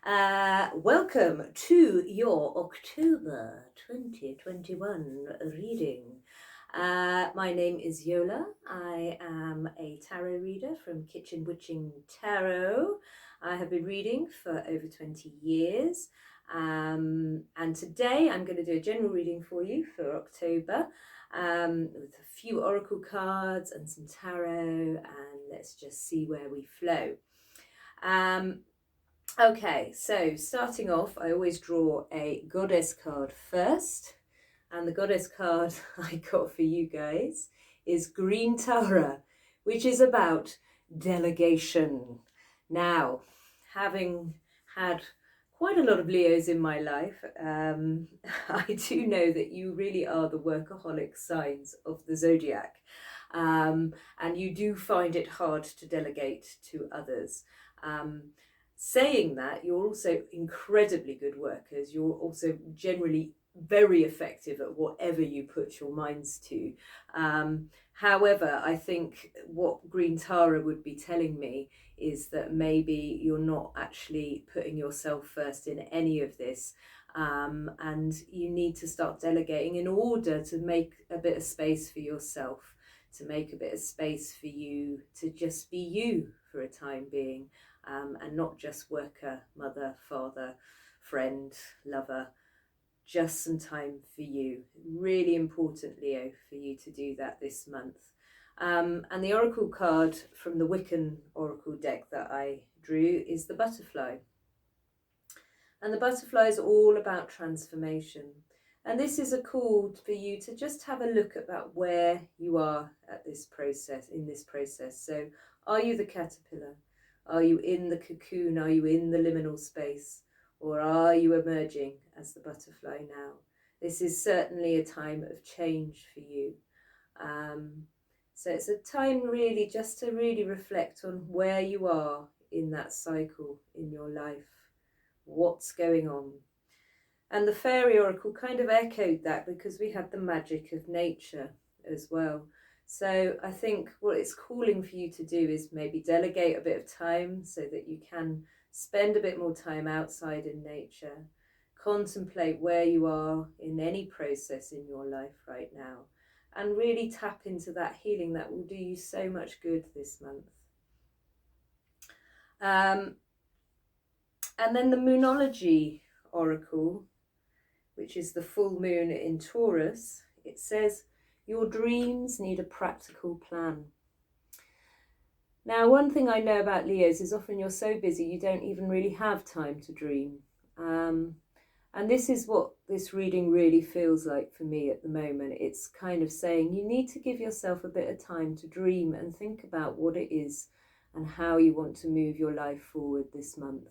Welcome to your October 2021 reading. My name is Yola. I am a tarot reader from Kitchen Witchin Tarot. I have been reading for over 20 years. And today I'm going to do a general reading for you for October with a few oracle cards and some tarot, and let's just see where we flow. Okay, so starting off, I always draw a goddess card first, and the goddess card I got for you guys is Green Tara, which is about delegation. Now, having had quite a lot of Leos in my life, I do know that you really are the workaholic signs of the zodiac, and you do find it hard to delegate to others. Saying that, you're also incredibly good workers. You're also generally very effective at whatever you put your minds to. However, I think what Green Tara would be telling me is that maybe you're not actually putting yourself first in any of this. And you need to start delegating in order to make a bit of space for yourself, to make a bit of space for you to just be you for a time being. And not just worker, mother, father, friend, lover, just some time for you. Really important, Leo, for you to do that this month. And the oracle card from the Wiccan oracle deck that I drew is the butterfly. And the butterfly is all about transformation. And this is a call for you to just have a look about where you are at this process, in this process. So are you the caterpillar? Are you in the cocoon? Are you in the liminal space? Or are you emerging as the butterfly now? This is certainly a time of change for you. So it's a time really just to really reflect on where you are in that cycle in your life. What's going on? And the fairy oracle kind of echoed that, because we had the magic of nature as well. So I think what it's calling for you to do is maybe delegate a bit of time so that you can spend a bit more time outside in nature. Contemplate where you are in any process in your life right now, and really tap into that healing that will do you so much good this month. And then the Moonology oracle, which is the full moon in Taurus, it says, your dreams need a practical plan. Now, one thing I know about Leos is often you're so busy you don't even really have time to dream. And this is what this reading really feels like for me at the moment. It's kind of saying you need to give yourself a bit of time to dream and think about what it is and how you want to move your life forward this month.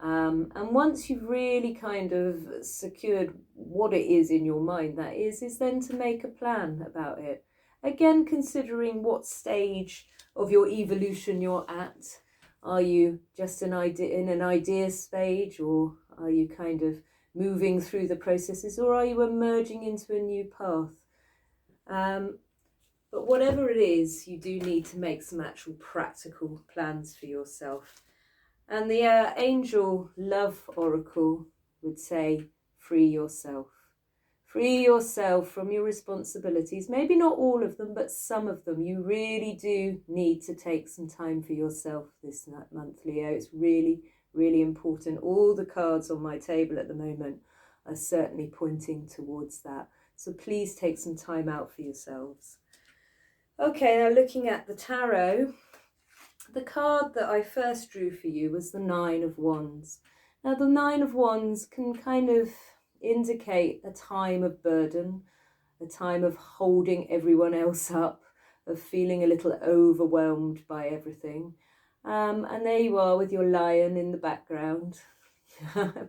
And once you've really kind of secured what it is in your mind, that is then to make a plan about it. Again, considering what stage of your evolution you're at. Are you just in an idea stage, or are you kind of moving through the processes, or are you emerging into a new path? But whatever it is, you do need to make some actual practical plans for yourself. And the angel love oracle would say, free yourself. Free yourself from your responsibilities. Maybe not all of them, but some of them. You really do need to take some time for yourself this month, Leo. It's really, really important. All the cards on my table at the moment are certainly pointing towards that. So please take some time out for yourselves. Okay, now looking at the tarot. The card that I first drew for you was the Nine of Wands. Now the Nine of Wands can kind of indicate a time of burden, a time of holding everyone else up, of feeling a little overwhelmed by everything. And there you are with your lion in the background,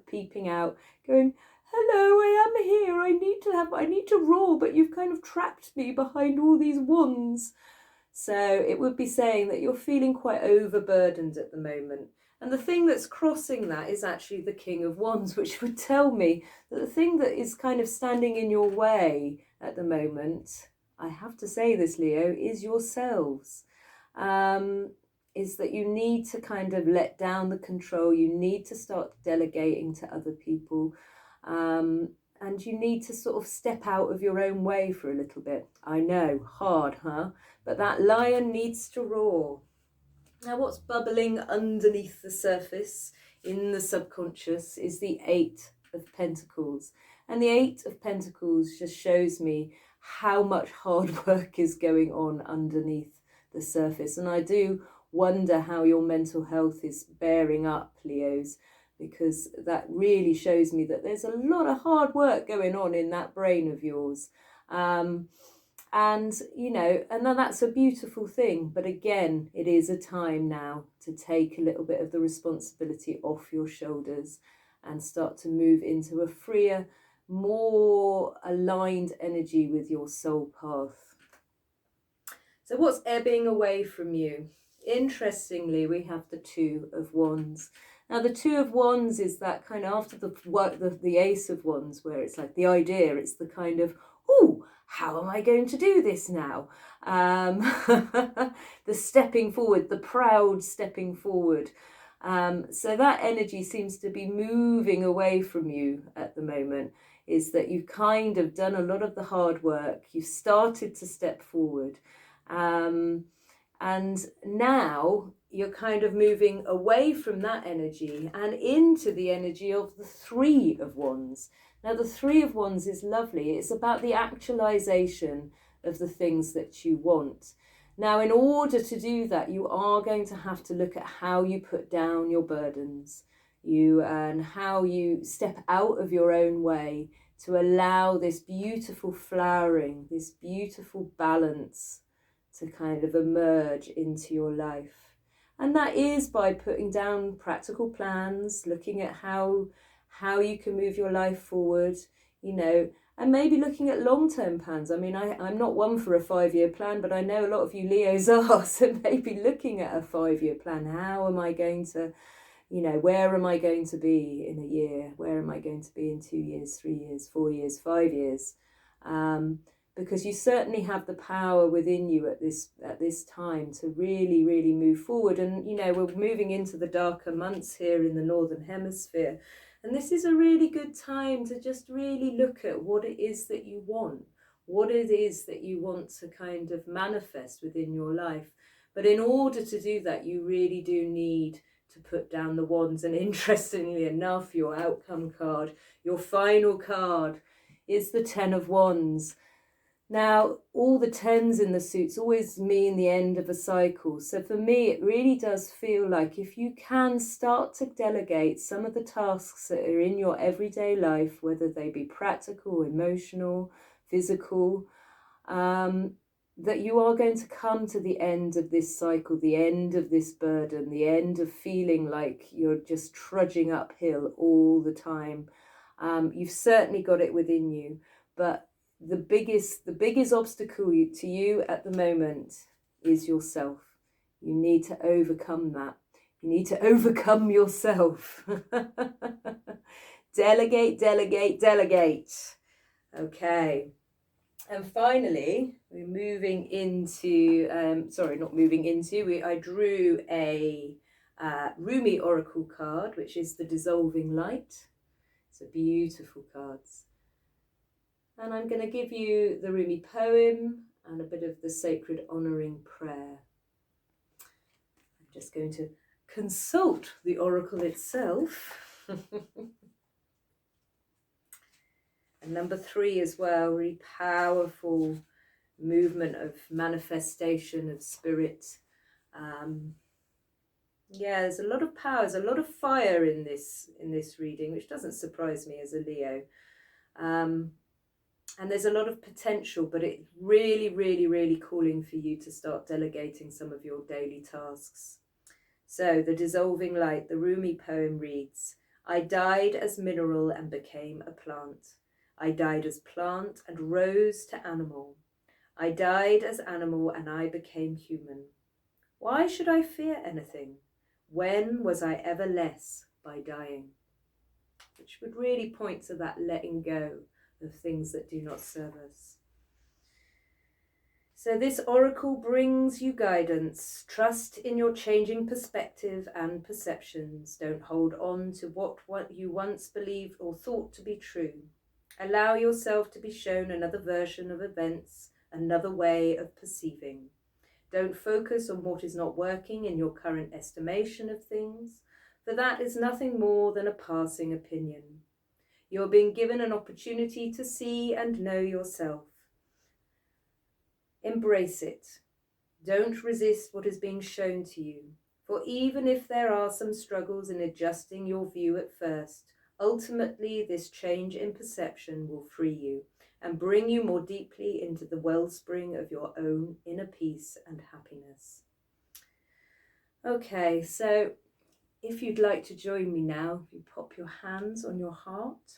peeping out, going, hello, I am here, I need to roar, but you've kind of trapped me behind all these wands. So it would be saying that you're feeling quite overburdened at the moment. And the thing that's crossing that is actually the King of Wands, which would tell me that the thing that is kind of standing in your way at the moment, I have to say this, Leo, is yourselves. is that you need to kind of let down the control. You need to start delegating to other people. And you need to sort of step out of your own way for a little bit. I know, hard, huh? But that lion needs to roar. Now, what's bubbling underneath the surface in the subconscious is the Eight of Pentacles. And the Eight of Pentacles just shows me how much hard work is going on underneath the surface. And I do wonder how your mental health is bearing up, Leos, because that really shows me that there's a lot of hard work going on in that brain of yours. And, you know, and then that's a beautiful thing. But again, it is a time now to take a little bit of the responsibility off your shoulders and start to move into a freer, more aligned energy with your soul path. So what's ebbing away from you? Interestingly, we have the Two of Wands. Now, the Two of Wands is that kind of after the Ace of Wands, where it's like the idea, it's the kind of, oh, how am I going to do this now? The stepping forward, the proud stepping forward. So that energy seems to be moving away from you at the moment, is that you've kind of done a lot of the hard work. You've started to step forward. And now you're kind of moving away from that energy and into the energy of the Three of Wands. Now, the Three of Wands is lovely. It's about the actualization of the things that you want. Now, in order to do that, you are going to have to look at how you put down your burdens, and how you step out of your own way to allow this beautiful flowering, this beautiful balance to kind of emerge into your life. And that is by putting down practical plans, looking at how you can move your life forward, you know, and maybe looking at long-term plans. I mean, I'm not one for a 5-year plan, but I know a lot of you Leos are, so maybe looking at a 5-year plan. How am I going to, you know, where am I going to be in a year? Where am I going to be in 2 years, 3 years, 4 years, 5 years? Because you certainly have the power within you at this time to really, really move forward. And, you know, we're moving into the darker months here in the Northern Hemisphere. And this is a really good time to just really look at what it is that you want, what it is that you want to kind of manifest within your life. But in order to do that, you really do need to put down the wands. And interestingly enough, your outcome card, your final card, is the Ten of Wands. Now, all the tens in the suits always mean the end of a cycle. So for me, it really does feel like if you can start to delegate some of the tasks that are in your everyday life, whether they be practical, emotional, physical, that you are going to come to the end of this cycle, the end of this burden, the end of feeling like you're just trudging uphill all the time. You've certainly got it within you, but the biggest obstacle to you at the moment is yourself. You need to overcome that. You need to overcome yourself. Delegate, delegate, delegate. Okay. And finally, we're moving into, I drew a Rumi Oracle card, which is the Dissolving Light. It's a beautiful cards. And I'm going to give you the Rumi poem and a bit of the sacred honouring prayer. I'm just going to consult the oracle itself. And number 3 as well, really powerful movement of manifestation of spirit. Yeah, there's a lot of power, there's a lot of fire in this reading, which doesn't surprise me as a Leo. And there's a lot of potential, but it's really, really, really calling for you to start delegating some of your daily tasks. So the Dissolving Light, the Rumi poem reads, I died as mineral and became a plant. I died as plant and rose to animal. I died as animal and I became human. Why should I fear anything? When was I ever less by dying? Which would really point to that letting go of things that do not serve us. So this oracle brings you guidance. Trust in your changing perspective and perceptions. Don't hold on to what you once believed or thought to be true. Allow yourself to be shown another version of events, another way of perceiving. Don't focus on what is not working in your current estimation of things, for that is nothing more than a passing opinion. You are being given an opportunity to see and know yourself. Embrace it. Don't resist what is being shown to you, for even if there are some struggles in adjusting your view at first, ultimately this change in perception will free you and bring you more deeply into the wellspring of your own inner peace and happiness. Okay, so if you'd like to join me now, you pop your hands on your heart.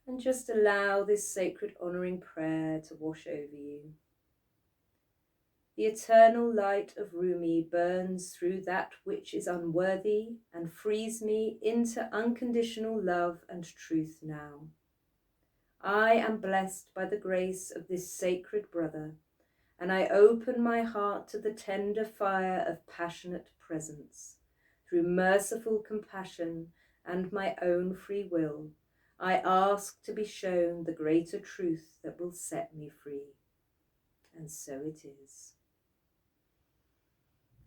And just allow this sacred honouring prayer to wash over you. The eternal light of Rumi burns through that which is unworthy and frees me into unconditional love and truth now. I am blessed by the grace of this sacred brother, and I open my heart to the tender fire of passionate presence. Through merciful compassion and my own free will, I ask to be shown the greater truth that will set me free. And so it is.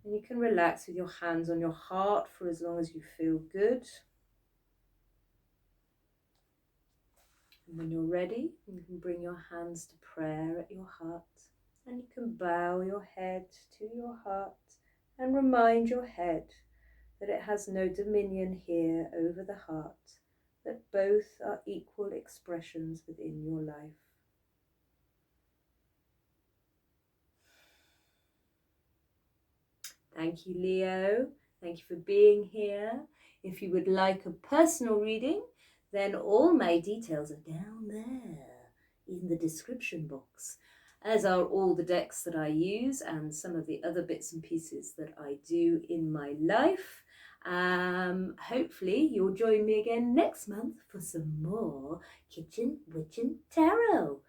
And you can relax with your hands on your heart for as long as you feel good. And when you're ready, you can bring your hands to prayer at your heart. And you can bow your head to your heart and remind your head that it has no dominion here over the heart, that both are equal expressions within your life. Thank you, Leo. Thank you for being here. If you would like a personal reading, then all my details are down there in the description box, as are all the decks that I use and some of the other bits and pieces that I do in my life. Hopefully you'll join me again next month for some more Kitchen Witchin Tarot.